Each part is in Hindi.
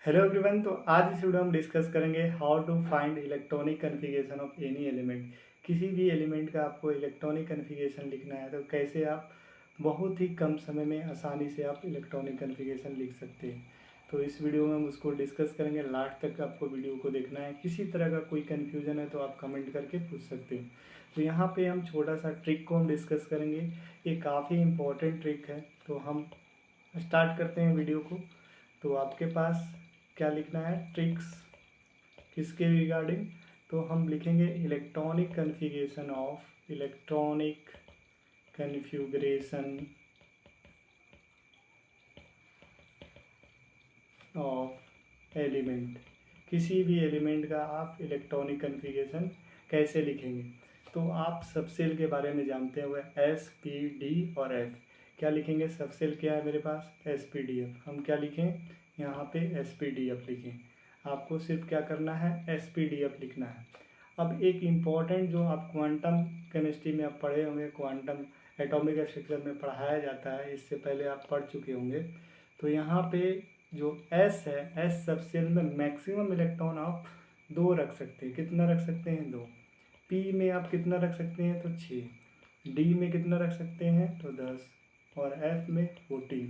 Hello everyone. तो आज इस वीडियो में डिस्कस करेंगे how to find electronic configuration of any element. किसी भी एलिमेंट का आपको इलेक्ट्रॉनिक कन्फिगरेशन लिखना है तो कैसे आप बहुत ही कम समय में आसानी से आप इलेक्ट्रॉनिक कन्फिगरेशन लिख सकते हैं। तो इस वीडियो में हम उसको डिस्कस करेंगे। लास्ट तक आपको वीडियो को देखना है। किसी तरह का कोई कन्फ्यूजन है तो आप कमेंट करके पूछ सकते हैं। तो यहाँ पे हम छोटा सा ट्रिक को हम डिस्कस करेंगे। ये काफ़ी इम्पोर्टेंट ट्रिक है। तो हम स्टार्ट करते हैं वीडियो को। तो आपके पास क्या लिखना है, ट्रिक्स किसके रिगार्डिंग, तो हम लिखेंगे इलेक्ट्रॉनिक कन्फिगरेशन ऑफ एलिमेंट। किसी भी एलिमेंट का आप इलेक्ट्रॉनिक कन्फिगरेशन कैसे लिखेंगे। तो आप सबसेल के बारे में जानते हुए एस पी डी और एफ क्या लिखेंगे। सबसेल क्या है मेरे पास, एस पी डी एफ। हम क्या लिखें, यहाँ पे एस पी डी एफ लिखें। आपको सिर्फ क्या करना है, एस पी डी एफ लिखना है। अब एक इम्पॉर्टेंट जो आप क्वांटम केमिस्ट्री में आप पढ़े होंगे, क्वांटम एटॉमिक स्ट्रक्चर में पढ़ाया जाता है, इससे पहले आप पढ़ चुके होंगे। तो यहाँ पे जो S है, S सबसेल में मैक्सिमम इलेक्ट्रॉन आप 2 रख सकते हैं। कितना रख सकते हैं, 2। P में आप कितना रख सकते हैं, तो 6। D में कितना रख सकते हैं, तो 10। और F में 14।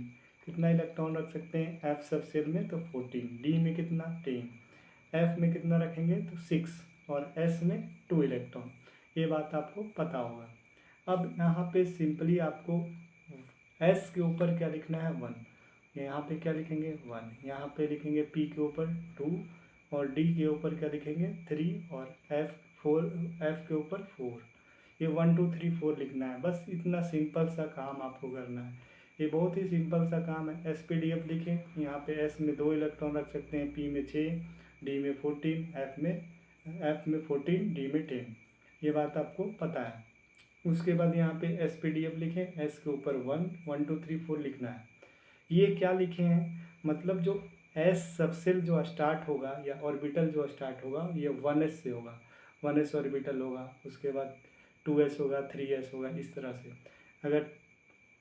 कितना इलेक्ट्रॉन रख सकते हैं F सबसेल में, तो 14। D में कितना, 10। F में कितना रखेंगे, तो 6। और S में 2 इलेक्ट्रॉन। ये बात आपको पता होगा। अब यहाँ पे सिंपली आपको S के ऊपर क्या लिखना है, 1। यहाँ पे क्या लिखेंगे, 1। यहाँ पे लिखेंगे P के ऊपर 2 और D के ऊपर क्या लिखेंगे, 3 और F के ऊपर 4। ये 1 2 3 4 लिखना है। बस इतना सिंपल सा काम आपको करना है। ये बहुत ही सिंपल सा काम है। एस पी डी एफ लिखें। यहाँ पे S में 2 इलेक्ट्रॉन रख सकते हैं, P में 6, D में 14, F में 14, D में 10। ये बात आपको पता है। उसके बाद यहाँ पे एस पी डी एफ लिखें। S के ऊपर 1 1 2 3 4 लिखना है। ये क्या लिखे हैं, मतलब जो S सबसेल जो स्टार्ट होगा या ऑर्बिटल जो स्टार्ट होगा ये 1s से होगा। 1s ऑर्बिटल होगा, उसके बाद 2s होगा, 3s होगा, इस तरह से। अगर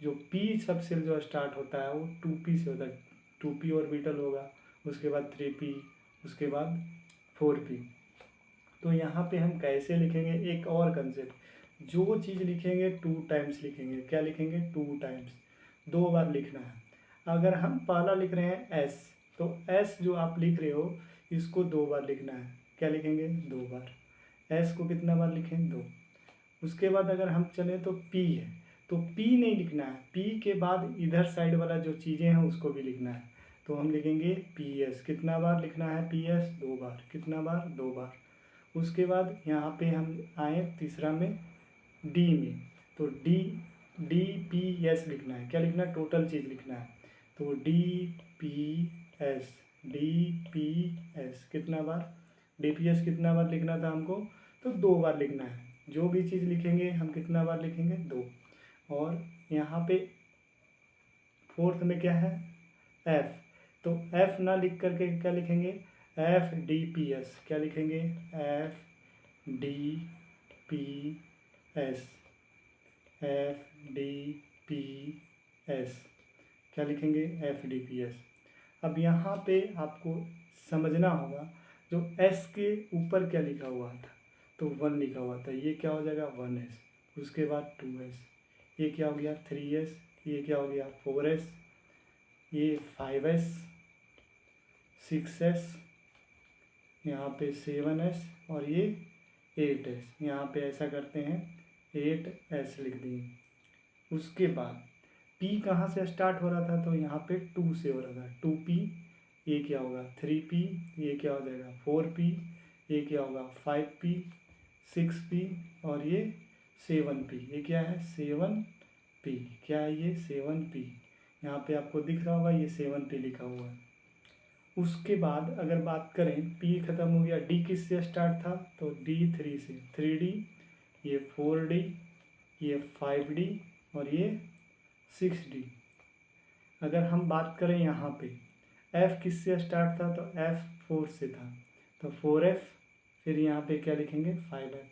जो P सबसेल जो स्टार्ट होता है वो 2p से होता है, 2p ऑर्बिटल होगा, उसके बाद 3p, उसके बाद 4p। तो यहाँ पे हम कैसे लिखेंगे, एक और कंसेप्ट, जो चीज़ लिखेंगे 2 टाइम्स लिखेंगे। क्या लिखेंगे, 2 टाइम्स, 2 बार लिखना है। अगर हम पहला लिख रहे हैं S, तो S जो आप लिख रहे हो इसको 2 बार लिखना है। क्या लिखेंगे, 2 बार। S को कितना बार लिखें, 2। उसके बाद अगर हम चलें तो P है, तो P नहीं लिखना है। P के बाद इधर साइड वाला जो चीज़ें हैं उसको भी लिखना है। तो हम लिखेंगे PS। कितना बार लिखना है PS, 2 बार। कितना बार, 2 बार। उसके बाद यहाँ पे हम आए तीसरा में D में, तो DPS लिखना है। क्या लिखना है, टोटल चीज़ लिखना है। तो DPS कितना बार, DPS कितना बार लिखना था हमको, तो 2 बार लिखना है। जो भी चीज़ लिखेंगे हम कितना बार लिखेंगे, 2। और यहाँ पे फोर्थ में क्या है, F, तो F ना लिख करके क्या लिखेंगे, FDPS। क्या लिखेंगे, FDPS। FDPS क्या लिखेंगे, FDPS। अब यहाँ पे आपको समझना होगा जो S के ऊपर क्या लिखा हुआ था, तो 1 लिखा हुआ था। ये क्या हो जाएगा, 1s। उसके बाद 2s, ये क्या हो गया, 3s, ये क्या हो गया, 4s, ये 5s, 6s, यहाँ पे 7s और ये 8s। यहाँ पे ऐसा करते हैं, 8s लिख दिए। उसके बाद P कहाँ से स्टार्ट हो रहा था, तो यहाँ पे 2 से हो रहा था, 2p। ये क्या होगा, 3p। ये क्या हो जाएगा, 4p। ये क्या होगा, 5p, 6p और ये 7p। ये क्या है, 7p। क्या है ये, 7p। यहाँ पे आपको दिख रहा होगा ये 7p लिखा हुआ है। उसके बाद अगर बात करें, P खत्म हो गया, D किससे स्टार्ट था, तो D 3 से, 3D, ये 4D, ये 5D और ये 6D। अगर हम बात करें यहाँ पे F किससे स्टार्ट था, तो F 4 से था, तो 4F। फिर यहाँ पे क्या लिखेंगे, 5F।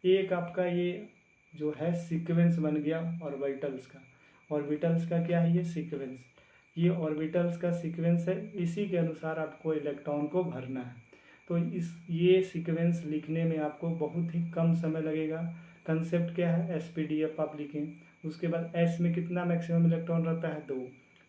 एक आपका ये जो है सीक्वेंस बन गया ऑर्बिटल्स का। ऑर्बिटल्स का क्या है, ये सीक्वेंस। ये ऑर्बिटल्स का सीक्वेंस है, इसी के अनुसार आपको इलेक्ट्रॉन को भरना है। तो ये सीक्वेंस लिखने में आपको बहुत ही कम समय लगेगा। कंसेप्ट क्या है, SPDF आप लिखें। उसके बाद S में कितना मैक्सिमम इलेक्ट्रॉन रहता है, 2,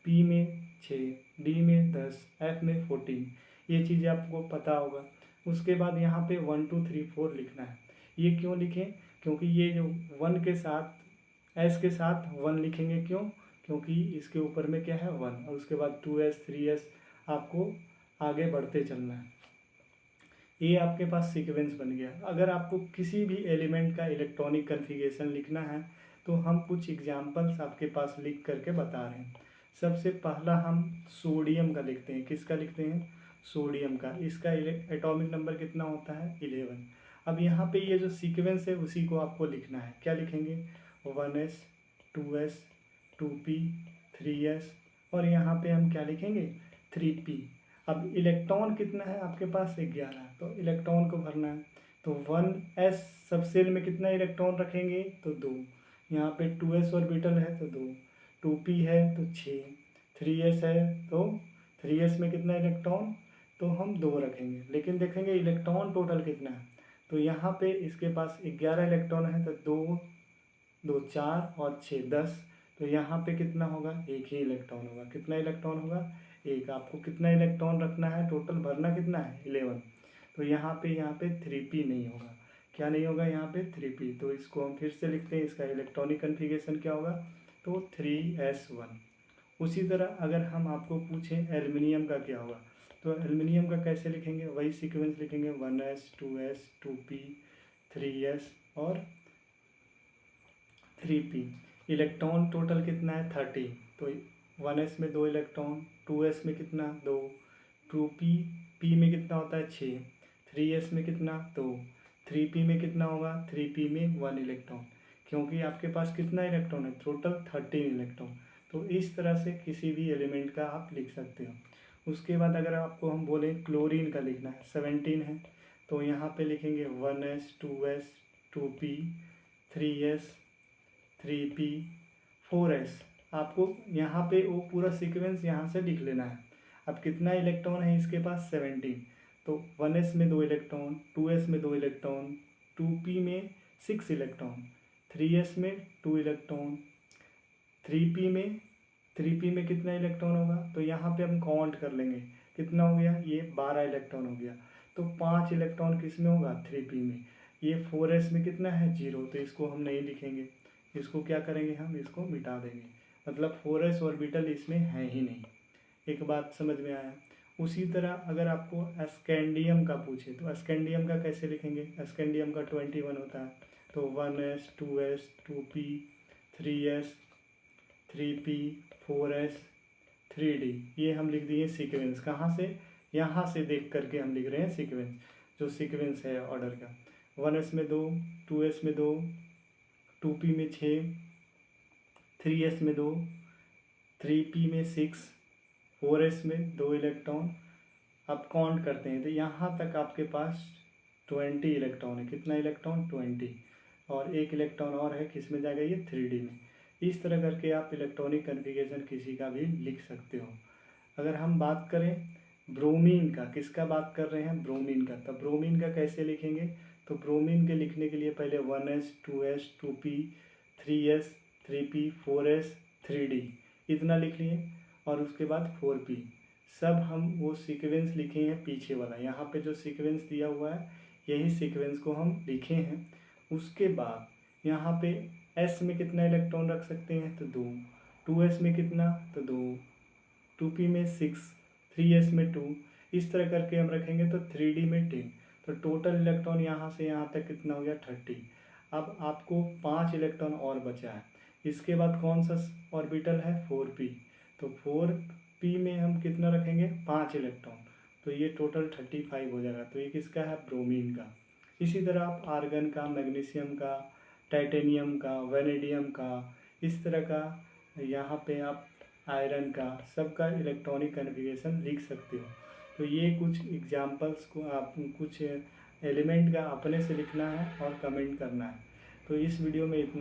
P में 6, D में 10, F में 14। ये चीज़ें आपको पता होगा। उसके बाद यहाँ पे 1 2 3 4 लिखना है। ये क्यों लिखें, क्योंकि ये जो 1 के साथ S के साथ 1 लिखेंगे, क्यों, क्योंकि इसके ऊपर में क्या है 1, और उसके बाद 2S 3S आपको आगे बढ़ते चलना है। ये आपके पास सीक्वेंस बन गया। अगर आपको किसी भी एलिमेंट का इलेक्ट्रॉनिक कन्फिगरेशन लिखना है तो हम कुछ एग्जांपल्स आपके पास लिख करके बता रहे हैं। सबसे पहला हम सोडियम का लिखते हैं। किसका लिखते हैं, सोडियम का। इसका एटॉमिक नंबर कितना होता है, 11। अब यहाँ पे ये जो सीक्वेंस है उसी को आपको लिखना है। क्या लिखेंगे, 1s 2s 2p 3s, और यहाँ पे हम क्या लिखेंगे, 3p। अब इलेक्ट्रॉन कितना है आपके पास, 11, तो इलेक्ट्रॉन को भरना है। तो 1s सब सेल में कितना इलेक्ट्रॉन रखेंगे, तो 2। यहाँ पे 2s ऑर्बिटल है तो 2, 2p है तो 6, 3s है तो 3s में कितना इलेक्ट्रॉन, तो हम 2 रखेंगे। लेकिन देखेंगे इलेक्ट्रॉन टोटल कितना है, तो यहाँ पे इसके पास 11 इलेक्ट्रॉन है, तो 2 2 4 और 6 10, तो यहाँ पे कितना होगा, एक ही इलेक्ट्रॉन होगा। कितना इलेक्ट्रॉन होगा, एक। आपको कितना इलेक्ट्रॉन रखना है, टोटल भरना कितना है, 11। तो यहाँ पे 3p नहीं होगा। क्या नहीं होगा, यहाँ पे 3p। तो इसको हम फिर से लिखते हैं, इसका इलेक्ट्रॉनिक कन्फिगरेशन क्या होगा, तो 3s1। उसी तरह अगर हम आपको पूछें एल्युमिनियम का क्या होगा, तो एल्युमिनियम का कैसे लिखेंगे, वही सीक्वेंस लिखेंगे, 1s 2s 2p 3s और 3p। इलेक्ट्रॉन टोटल कितना है, 30। तो 1s में 2 इलेक्ट्रॉन, 2s में कितना, 2, 2p, p में कितना होता है, 6, 3s में कितना, 2, 3p में कितना होगा, 3p में 1 इलेक्ट्रॉन। क्योंकि आपके पास कितना इलेक्ट्रॉन है, टोटल 13 इलेक्ट्रॉन। तो इस तरह से किसी भी एलिमेंट का आप लिख सकते हो। उसके बाद अगर आपको हम बोलें क्लोरीन का लिखना है, 17 है, तो यहाँ पे लिखेंगे 1s 2s 2p 3s 3p 4s। आपको यहाँ पे वो पूरा सीक्वेंस यहाँ से लिख लेना है। अब कितना इलेक्ट्रॉन है इसके पास, 17। तो 1s में 2 इलेक्ट्रॉन, 2s में 2 इलेक्ट्रॉन, 2p में 6 इलेक्ट्रॉन, 3s में 2 इलेक्ट्रॉन, 3p में कितना इलेक्ट्रॉन होगा, तो यहाँ पे हम काउंट कर लेंगे कितना हो गया, ये 12 इलेक्ट्रॉन हो गया। तो 5 इलेक्ट्रॉन किस में होगा, 3p में। ये 4s में कितना है, 0, तो इसको हम नहीं लिखेंगे। इसको क्या करेंगे, हम इसको मिटा देंगे, मतलब 4s ऑर्बिटल इसमें है ही नहीं। एक बात समझ में आया। उसी तरह अगर आपको स्कैंडियम का पूछे तो स्कैंडियम का कैसे लिखेंगे, स्कैंडियम का 21 होता है, तो 1s 2s 2p 3s 3p 4s 3d। ये हम लिख दिए सीक्वेंस। कहाँ से, यहाँ से देख करके हम लिख रहे हैं सीक्वेंस, जो सीक्वेंस है ऑर्डर का। 1s में 2, 2s में 2, 2p में 6, 3s में 2, 3p में 6, 4s में 2 इलेक्ट्रॉन। अब काउंट करते हैं तो यहाँ तक आपके पास 20 इलेक्ट्रॉन है। कितना इलेक्ट्रॉन, 20, और एक इलेक्ट्रॉन और है, किस में जाएगा, ये 3d में। इस तरह करके आप इलेक्ट्रॉनिक कन्फिगरेशन किसी का भी लिख सकते हो। अगर हम बात करें ब्रोमीन का, किसका बात कर रहे हैं, ब्रोमीन का, तो ब्रोमीन का कैसे लिखेंगे, तो ब्रोमीन के लिखने के लिए पहले 1s 2s 2p 3s 3p 4s 3d इतना लिख लिए, और उसके बाद 4p। सब हम वो सीक्वेंस लिखे हैं पीछे वाला, यहाँ पे जो सीक्वेंस दिया हुआ है यही सीक्वेंस को हम लिखे हैं। उसके बाद यहाँ पे s में कितना इलेक्ट्रॉन रख सकते हैं, तो 2, 2s में कितना, तो 2, 2p में 6, 3s में 2, इस तरह करके हम रखेंगे। तो 3d में 10, तो टोटल इलेक्ट्रॉन यहाँ से यहाँ तक कितना हो गया, 30। अब आपको 5 इलेक्ट्रॉन और बचा है। इसके बाद कौन सा ऑर्बिटल है, 4p, तो 4p में हम कितना रखेंगे, 5 इलेक्ट्रॉन, तो ये टोटल 35 हो जाएगा। तो ये किसका है, ब्रोमीन का। इसी तरह आप आर्गन का, मैग्नीशियम का, टाइटेनियम का, वैनेडियम का, इस तरह का यहाँ पे आप आयरन का, सबका इलेक्ट्रॉनिक कन्फिगरेशन लिख सकते हो। तो ये कुछ एग्जांपल्स को आप कुछ एलिमेंट का अपने से लिखना है और कमेंट करना है। तो इस वीडियो में इतना।